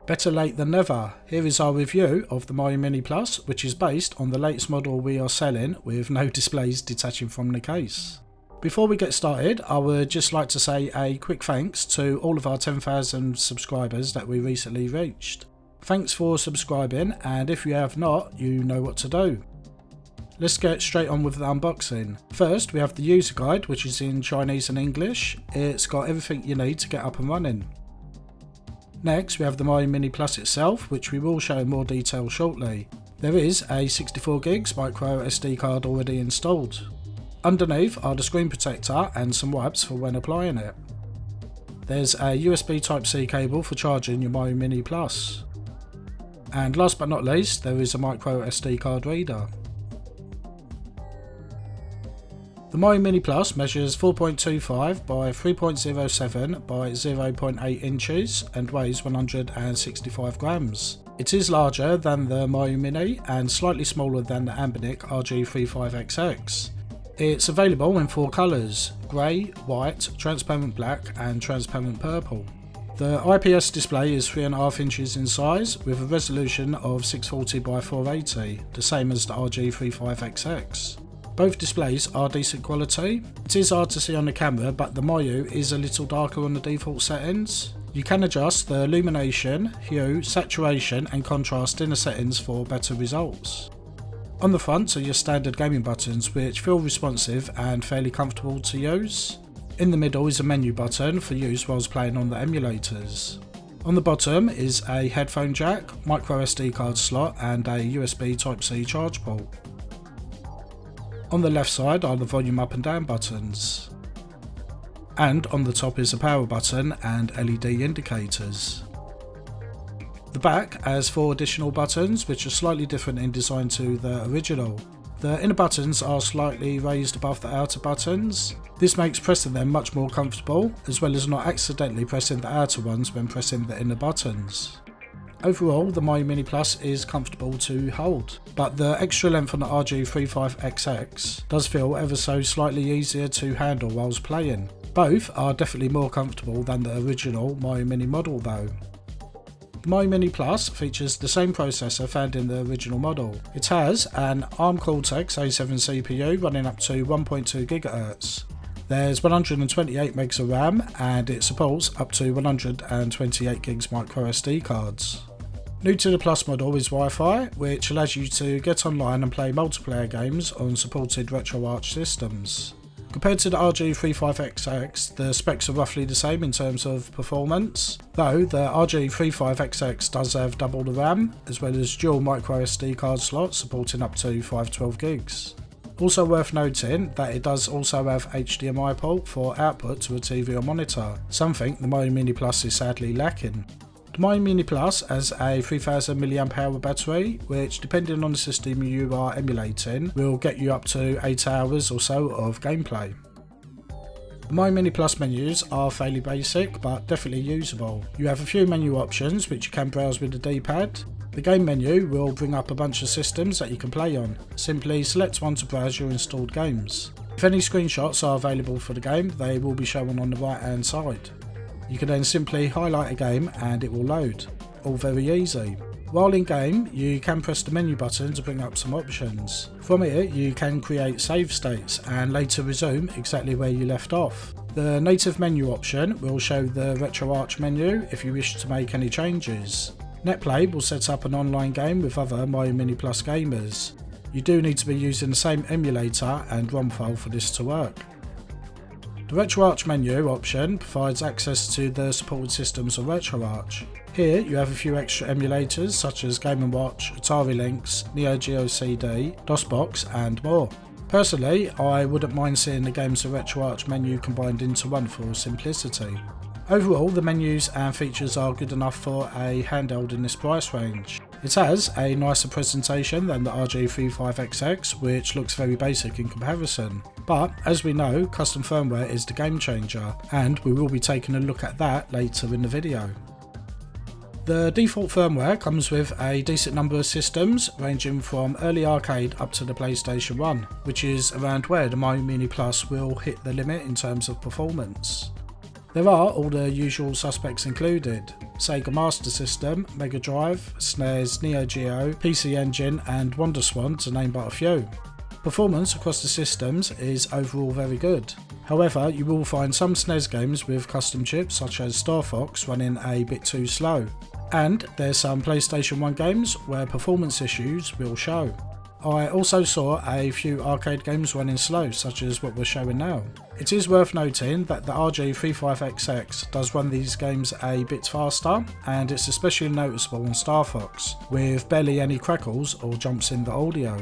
Better late than never. Here is our review of the Miyoo Mini Plus, which is based on the latest model we are selling with no displays detaching from the case. Before we get started, I would just like to say a quick thanks to all of our 10,000 subscribers that we recently reached. Thanks for subscribing, and if you have not, you know what to do. Let's get straight on with the unboxing. First, we have the user guide, which is in Chinese and English. It's got everything you need to get up and running. Next, we have the Miyoo Mini Plus itself, which we will show in more detail shortly. There is a 64GB micro SD card already installed. Underneath are the screen protector and some wipes for when applying it. There's a USB Type-C cable for charging your Miyoo Mini Plus. And last but not least, there is a micro SD card reader. The Miyoo Mini Plus measures 4.25 by 3.07 by 0.8 inches and weighs 165 grams. It is larger than the Miyoo Mini and slightly smaller than the Anbernic RG35XX. It's available in 4 colours: grey, white, transparent black and transparent purple. The IPS display is 3.5 inches in size with a resolution of 640 by 480, the same as the RG35XX. Both displays are decent quality. It is hard to see on the camera, but the Miyoo is a little darker on the default settings. You can adjust the illumination, hue, saturation and contrast in the settings for better results. On the front are your standard gaming buttons, which feel responsive and fairly comfortable to use. In the middle is a menu button for use whilst playing on the emulators. On the bottom is a headphone jack, micro SD card slot and a USB Type-C charge port. On the left side are the volume up and down buttons. And on the top is a power button and LED indicators. The back has 4 additional buttons which are slightly different in design to the original. The inner buttons are slightly raised above the outer buttons. This makes pressing them much more comfortable, as well as not accidentally pressing the outer ones when pressing the inner buttons. Overall, the Miyoo Mini Plus is comfortable to hold, but the extra length on the RG35XX does feel ever so slightly easier to handle whilst playing. Both are definitely more comfortable than the original Miyoo Mini model though. The Miyoo Mini Plus features the same processor found in the original model. It has an ARM Cortex-A7 CPU running up to 1.2 GHz. There's 128 megs of RAM and it supports up to 128 gigs micro SD cards. New to the Plus model is Wi-Fi, which allows you to get online and play multiplayer games on supported RetroArch systems. Compared to the RG35XX, the specs are roughly the same in terms of performance, though the RG35XX does have double the RAM, as well as dual micro SD card slots supporting up to 512 gigs. Also worth noting that it does also have HDMI port for output to a TV or monitor, something the Miyoo Mini Plus is sadly lacking. The Miyoo Mini Plus has a 3000 mAh battery, which depending on the system you are emulating will get you up to 8 hours or so of gameplay. The Miyoo Mini Plus menus are fairly basic but definitely usable. You have a few menu options which you can browse with the D-pad. The game menu will bring up a bunch of systems that you can play on. Simply select one to browse your installed games. If any screenshots are available for the game, they will be shown on the right hand side. You can then simply highlight a game and it will load. All very easy. While in game, you can press the menu button to bring up some options. From here, you can create save states and later resume exactly where you left off. The native menu option will show the RetroArch menu if you wish to make any changes. NetPlay will set up an online game with other Miyoo Mini Plus gamers. You do need to be using the same emulator and ROM file for this to work. The RetroArch menu option provides access to the supported systems of RetroArch. Here you have a few extra emulators such as Game & Watch, Atari Lynx, Neo Geo CD, DOSBox and more. Personally, I wouldn't mind seeing the games of RetroArch menu combined into one for simplicity. Overall, the menus and features are good enough for a handheld in this price range. It has a nicer presentation than the RG35XX, which looks very basic in comparison. But as we know, custom firmware is the game changer, and we will be taking a look at that later in the video. The default firmware comes with a decent number of systems, ranging from early arcade up to the PlayStation 1, which is around where the Miyoo Mini Plus will hit the limit in terms of performance. There are all the usual suspects included. Sega Master System, Mega Drive, SNES, Neo Geo, PC Engine and WonderSwan to name but a few. Performance across the systems is overall very good. However, you will find some SNES games with custom chips such as Star Fox running a bit too slow. And there's some PlayStation 1 games where performance issues will show. I also saw a few arcade games running slow, such as what we're showing now. It is worth noting that the RG35XX does run these games a bit faster, and it's especially noticeable on Star Fox, with barely any crackles or jumps in the audio.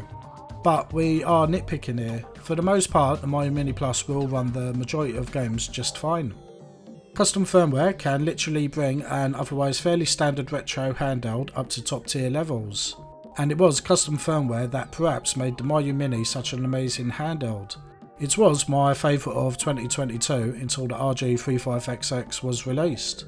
But we are nitpicking here. For the most part, the Miyoo Mini Plus will run the majority of games just fine. Custom firmware can literally bring an otherwise fairly standard retro handheld up to top tier levels. And it was custom firmware that perhaps made the Miyoo Mini such an amazing handheld. It was my favourite of 2022 until the RG35XX was released.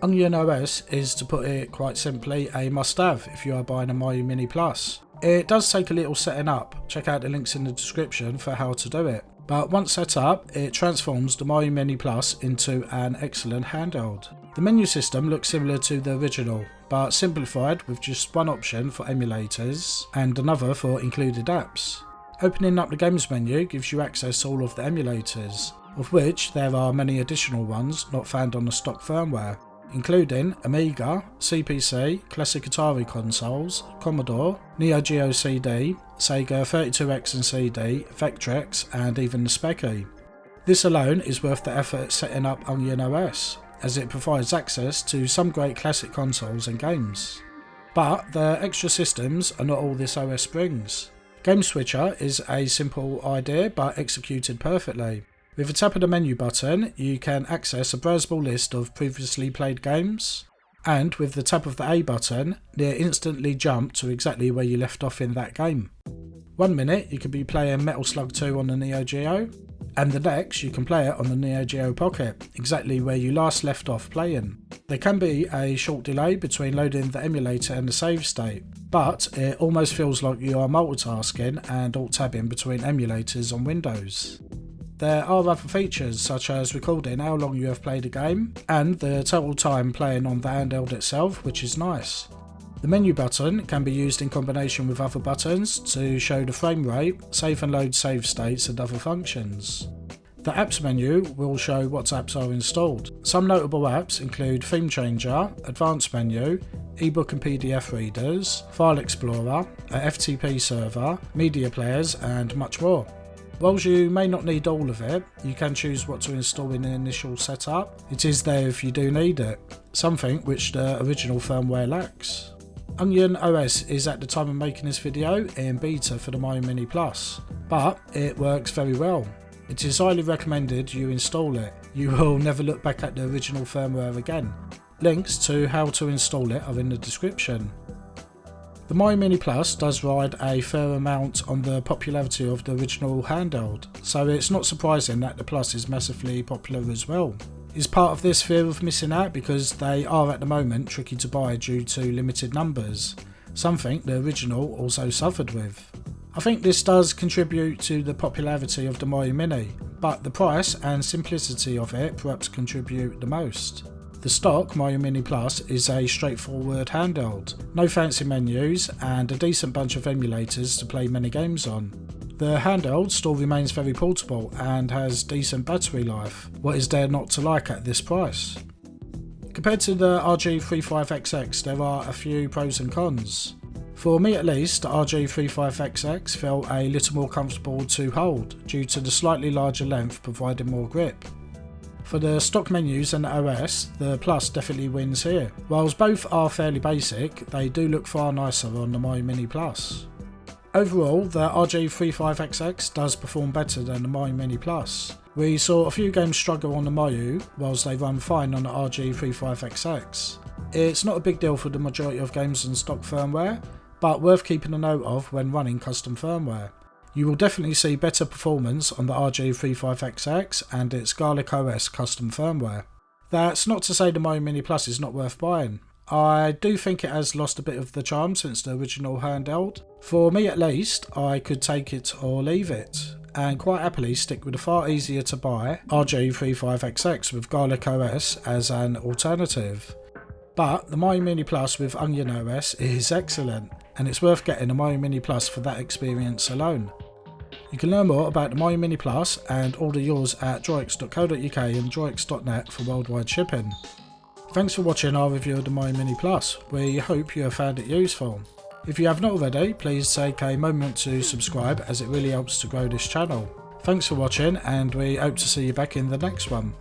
Onion OS is, to put it quite simply, a must-have if you are buying a Miyoo Mini Plus. It does take a little setting up, check out the links in the description for how to do it. But once set up, it transforms the Miyoo Mini Plus into an excellent handheld. The menu system looks similar to the original, but simplified with just one option for emulators and another for included apps. Opening up the games menu gives you access to all of the emulators, of which there are many additional ones not found on the stock firmware, including Amiga, CPC, classic Atari consoles, Commodore, Neo Geo CD, Sega 32X and CD, Vectrex and even the Speccy. This alone is worth the effort setting up Onion OS, as it provides access to some great classic consoles and games. But the extra systems are not all this OS brings. Game Switcher is a simple idea but executed perfectly. With a tap of the menu button, you can access a browsable list of previously played games, and with the tap of the A button, near instantly jump to exactly where you left off in that game. 1 minute you could be playing Metal Slug 2 on the Neo Geo, and the next you can play it on the Neo Geo Pocket, exactly where you last left off playing. There can be a short delay between loading the emulator and the save state, but it almost feels like you are multitasking and alt-tabbing between emulators on Windows. There are other features such as recording how long you have played a game, and the total time playing on the handheld itself, which is nice. The menu button can be used in combination with other buttons to show the frame rate, save and load save states and other functions. The apps menu will show what apps are installed. Some notable apps include Theme Changer, Advanced Menu, ebook and PDF readers, File Explorer, a FTP server, media players and much more. Whilst you may not need all of it, you can choose what to install in the initial setup. It is there if you do need it, something which the original firmware lacks. Onion OS is at the time of making this video in beta for the Miyoo Mini Plus, but it works very well. It is highly recommended you install it. You will never look back at the original firmware again. Links to how to install it are in the description. The Miyoo Mini Plus does ride a fair amount on the popularity of the original handheld, so it's not surprising that the Plus is massively popular as well. Is part of this fear of missing out because they are at the moment tricky to buy due to limited numbers, something the original also suffered with. I think this does contribute to the popularity of the Miyoo Mini, but the price and simplicity of it perhaps contribute the most. The stock Miyoo Mini Plus is a straightforward handheld, no fancy menus and a decent bunch of emulators to play many games on. The handheld still remains very portable and has decent battery life. What is there not to like at this price? Compared to the RG35XX, there are a few pros and cons. For me at least, the RG35XX felt a little more comfortable to hold due to the slightly larger length providing more grip. For the stock menus and the OS, the Plus definitely wins here. Whilst both are fairly basic, they do look far nicer on the Miyoo Mini Plus. Overall, the RG35XX does perform better than the Miyoo Mini Plus. We saw a few games struggle on the Miyoo, whilst they run fine on the RG35XX. It's not a big deal for the majority of games on stock firmware, but worth keeping a note of when running custom firmware. You will definitely see better performance on the RG35XX and its Garlic OS custom firmware. That's not to say the Miyoo Mini Plus is not worth buying. I do think it has lost a bit of the charm since the original handheld. For me at least, I could take it or leave it, and quite happily stick with the far easier to buy RG35XX with Garlic OS as an alternative. But the Miyoo Mini Plus with Onion OS is excellent, and it's worth getting a Miyoo Mini Plus for that experience alone. You can learn more about the Miyoo Mini Plus and order yours at DroiX.co.uk and DroiX.net for worldwide shipping. Thanks for watching our review of the Miyoo Mini Plus. We hope you have found it useful. If you have not already, please take a moment to subscribe, as it really helps to grow this channel. Thanks for watching, and we hope to see you back in the next one.